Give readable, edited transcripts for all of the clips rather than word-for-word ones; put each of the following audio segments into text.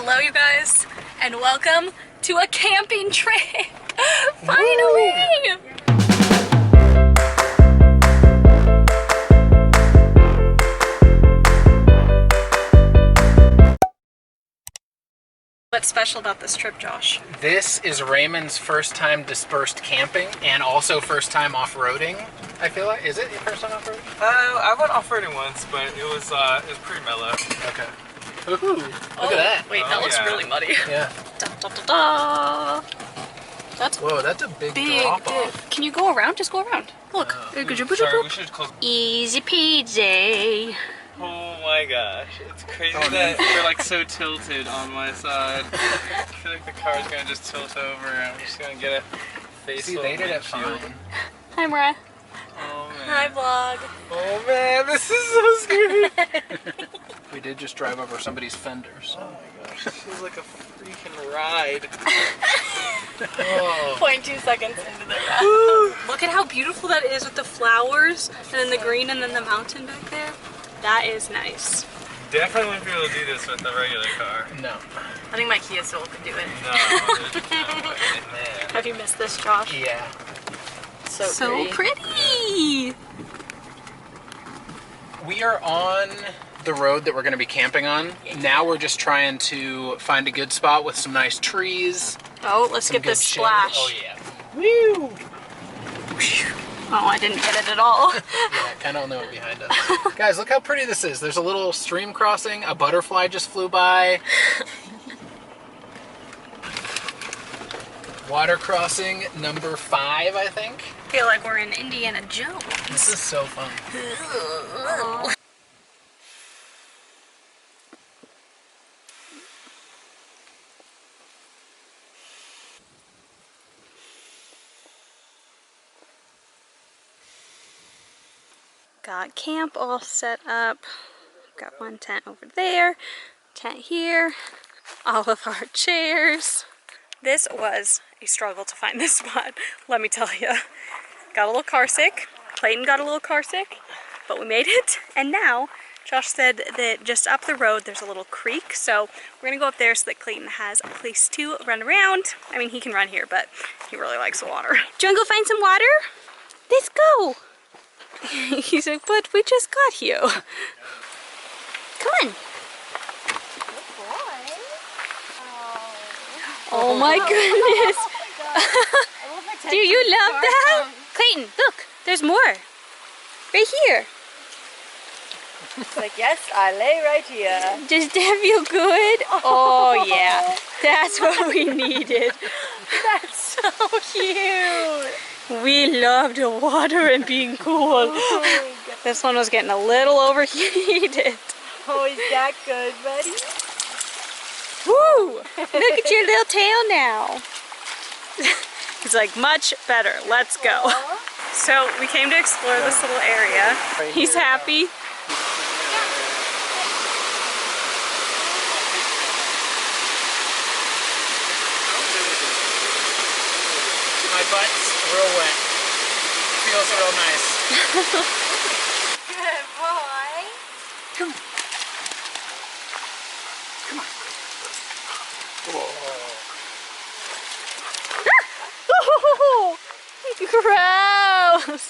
Hello you guys, and welcome to a camping trip! Finally! What's special about this trip, Josh? This is Raymond's first time dispersed camping and also first time off-roading, I feel like. Is it your first time off-roading? I went off-roading once, but it was pretty mellow. Okay. Ooh, look at that. Wait, that looks really muddy. Yeah. Da, da, da, da. Whoa, that's a big drop-off. Can you go around? Just go around. Look. Sorry, we should close. Easy peasy. Oh my gosh, it's crazy that you're like so tilted on my side. I feel like the car's gonna just tilt over and I'm just gonna get a face. See, they did it fine. Hi, Mariah. Oh man. Hi, vlog. Oh man, this is so scary. We did just drive over somebody's fenders. Oh my gosh, this feels like a freaking ride. 0.2 seconds into the ride. Look at how beautiful that is with the flowers and then the green and then the mountain back there. That is nice. Definitely wouldn't be able to do this with the regular car. No. I think my Kia Soul could do it. No, there's no way, man. Have you missed this, Josh? Yeah. So pretty. We are on the road that we're going to be camping on. Now we're just trying to find a good spot with some nice trees. Oh, let's get this splash. Oh yeah. Woo! Oh, I didn't get it at all. Yeah, kind of know it behind us. Guys, look how pretty this is. There's a little stream crossing. A butterfly just flew by. Water crossing number 5, I think. I feel like we're in Indiana Jones. This is so fun. Got camp all set up. Got one tent over there, tent here, all of our chairs. This was a struggle to find this spot, let me tell you. Got a little car sick. Clayton got a little car sick, but we made it. And now, Josh said that just up the road there's a little creek, so we're gonna go up there so that Clayton has a place to run around. I mean, he can run here, but he really likes the water. Do you wanna go find some water? Let's go. He's like, but we just got here. Come on. Good boy. Oh my goodness. Do you love that? Clayton, look, there's more. Right here. It's like, yes, I lay right here. Does that feel good? Oh yeah, that's what we needed. That's so cute. We loved the water and being cool. Oh This one was getting a little overheated. Oh, is that good, buddy? Woo! Look at your little tail now. He's like, much better, let's go. So we came to explore this little area. He's happy. My butt's real wet. Feels real nice. Good boy. Come on. Come on. Oh, gross.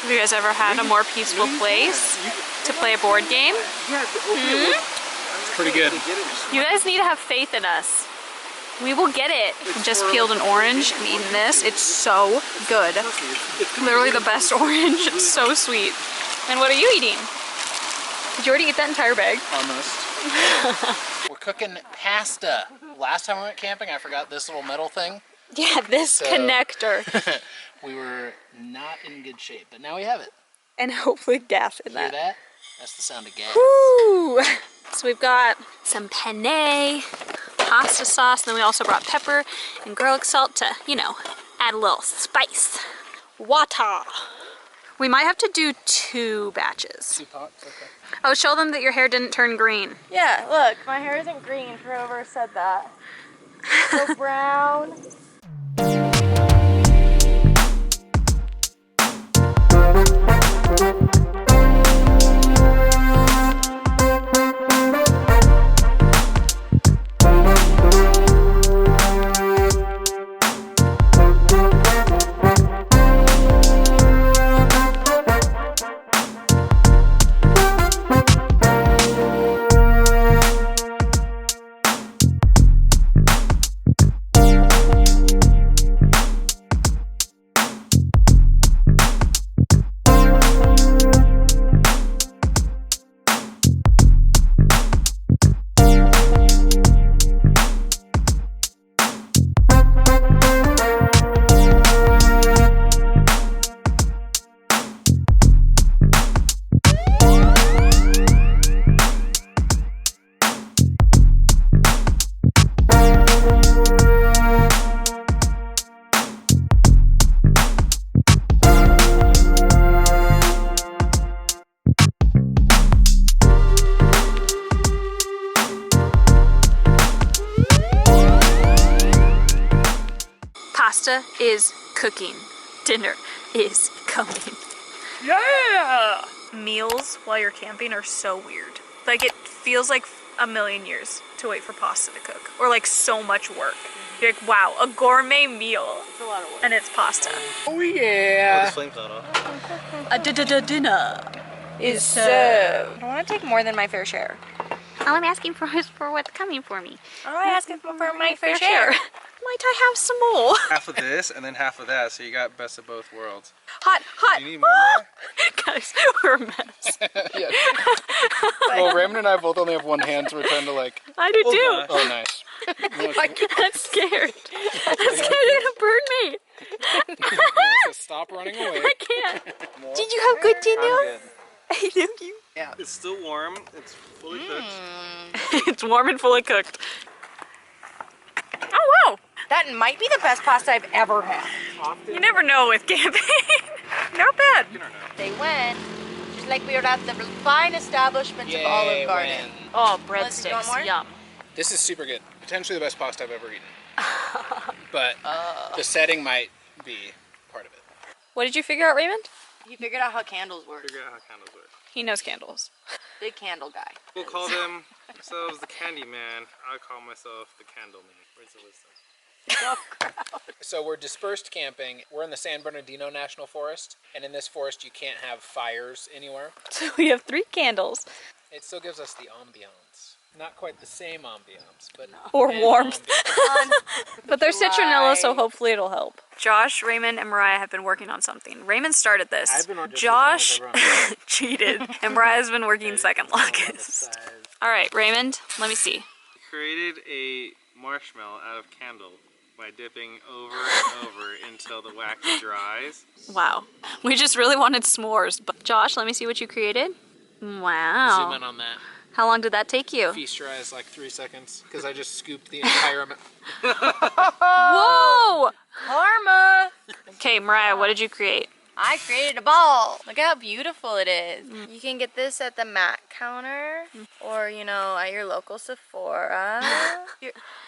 Have you guys ever had a more peaceful place to play a board game? It's pretty good. You guys need to have faith in us. We will get it. Just peeled an orange and eaten this. It's so good. Literally the best orange. It's so sweet. And what are you eating? Did you already eat that entire bag? Almost. We're cooking pasta. Last time we went camping, I forgot this little metal thing. Yeah, this connector. We were not in good shape, but now we have it. And hopefully gas in Hear that. that? That's the sound of gas. Woo! So we've got some penne, pasta sauce, and then we also brought pepper and garlic salt to, you know, add a little spice. Water. We might have to do 2 batches. 2 pots? Okay. Oh, show them that your hair didn't turn green. Yeah, look, my hair isn't green. Whoever said that. So brown. Pasta is cooking. Dinner is coming. Yeah! Meals while you're camping are so weird. Like, it feels like a million years to wait for pasta to cook. Or like so much work. You're like, wow, a gourmet meal. It's a lot of work. And it's pasta. Oh yeah. This flame's not off. A dinner is served. I don't want to take more than my fair share. All I'm asking for is for what's coming for me. I'm asking for my fair share. share. Might I have some more? Half of this and then half of that, so you got best of both worlds. Hot, hot. You need more? Guys, we're a mess. Yeah. Well, Raymond and I both only have one hand, so we're trying to like. I do too. gosh. Oh, nice. I'm scared. I'm scared they're gonna burn me. Melissa, stop running away. I can't. Did you have good dinner? I'm good. I love you. Yeah. It's still warm. It's fully cooked. It's warm and fully cooked. Oh wow! That might be the best pasta I've ever had. You never know with camping. Not bad. They went just like we were at the fine establishment of Olive Garden. Oh, Melissa, you want more? breadsticks. Yum. This is super good. Potentially the best pasta I've ever eaten. But the setting might be part of it. What did you figure out, Raymond? He figured out how candles work. Figure out how candles work. He knows candles. Big candle guy. We'll call them themselves the Candy Man. I call myself the Candle Man. Where's the wisdom? So we're dispersed camping. We're in the San Bernardino National Forest, and in this forest you can't have fires anywhere. So we have 3 candles. It still gives us the ambiance. Not quite the same ambiance, but Or warmth. Ambiance. But they're citronella, so hopefully it'll help. Josh, Raymond, and Mariah have been working on something. Raymond started this. I've been on just as long as Josh everyone. cheated, and Mariah's been working second longest. All right, Raymond, let me see. Created a marshmallow out of candle by dipping over and over until the wax dries. Wow. We just really wanted s'mores. But Josh, let me see what you created. Wow. Zoom in on that. How long did that take you? Feast your eyes like 3 seconds, because I just scooped the entire amount. Whoa! Karma! Okay, Mariah, what did you create? I created a ball. Look how beautiful it is. You can get this at the Mac counter or, you know, at your local Sephora.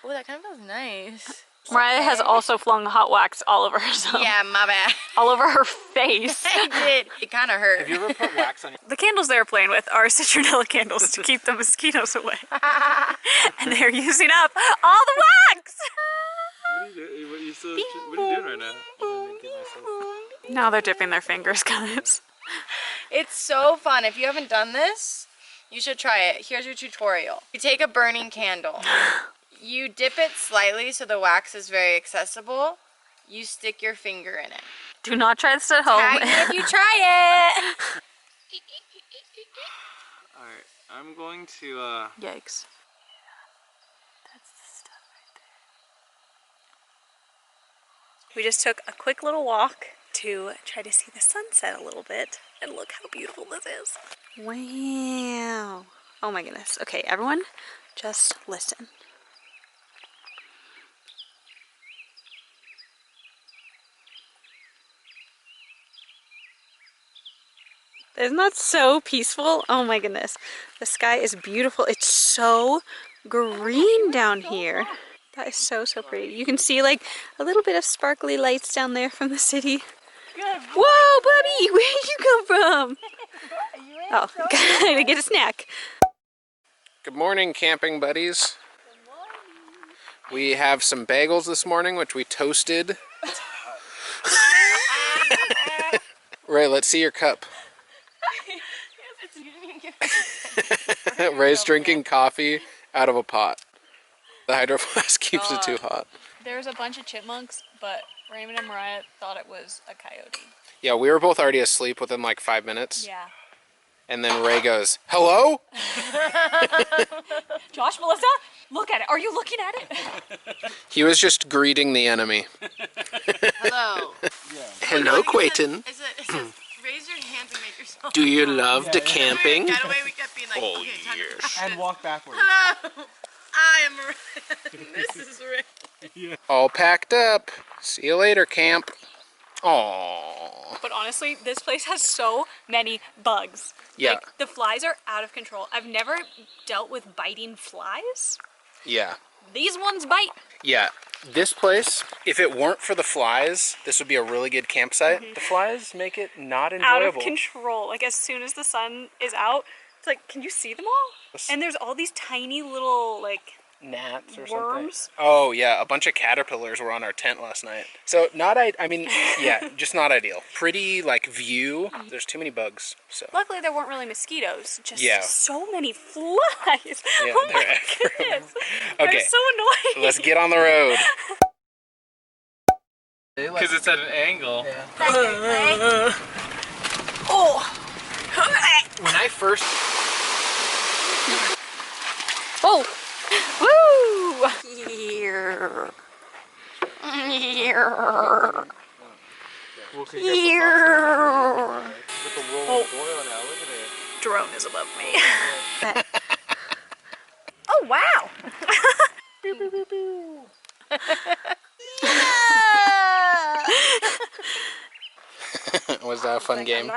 Oh, that kind of feels nice. Mariah has also flung hot wax all over herself. Yeah, my bad. All over her face. I did. It kind of hurt. Have you ever put wax on your... The candles they're playing with are citronella candles to keep the mosquitoes away. And they're using up all the wax! What are you doing right now? Now they're dipping their fingers, guys. It's so fun. If you haven't done this, you should try it. Here's your tutorial. You take a burning candle. You dip it slightly so the wax is very accessible. You stick your finger in it. Do not try this at home. Tag me if you try it. Alright, I'm going to, Yikes. That's the stuff right there. We just took a quick little walk to try to see the sunset a little bit. And look how beautiful this is. Wow. Oh my goodness. Okay, everyone, just listen. Isn't that so peaceful? Oh my goodness. The sky is beautiful. It's so green down here. That is so, so pretty. You can see like a little bit of sparkly lights down there from the city. Whoa, buddy! Where did you come from? Oh, gotta get a snack. Good morning, camping buddies. We have some bagels this morning, which we toasted. Ray, let's see your cup. Ray's drinking coffee out of a pot. The hydro flask keeps it too hot. There's a bunch of chipmunks, but Raymond and Mariah thought it was a coyote. Yeah, we were both already asleep within like 5 minutes. Yeah. And then Ray goes, "Hello?" Josh, Melissa, look at it. Are you looking at it? He was just greeting the enemy. Hello. Hello, Quayton. It says, raise your hands and make yourself. Do you love the camping? Getaway, we kept being like, Oh, okay, time to yes. practice. and walk backwards. Hello. I am Ray. This is Ray. All packed up. See you later, camp. Aww. But honestly, this place has so many bugs. Yeah. Like, the flies are out of control. I've never dealt with biting flies. Yeah. These ones bite. Yeah. This place, if it weren't for the flies, this would be a really good campsite. The flies make it not Out enjoyable. of control. Like as soon as the sun is out, it's like, can you see them all? And there's all these tiny little like Gnats or worms. something. Oh yeah, a bunch of caterpillars were on our tent last night. So I mean, yeah, just not ideal. Pretty like view. There's too many bugs. So Luckily there weren't really mosquitoes. Just Yeah. so many flies. Yeah, Oh they're my everywhere. goodness. Okay, I'm so annoyed. let's get on the road. Because it's at an angle. Oh. When I first Oh. Woo. Here. Here. Here. Drone is above me. Oh wow. was that a fun game?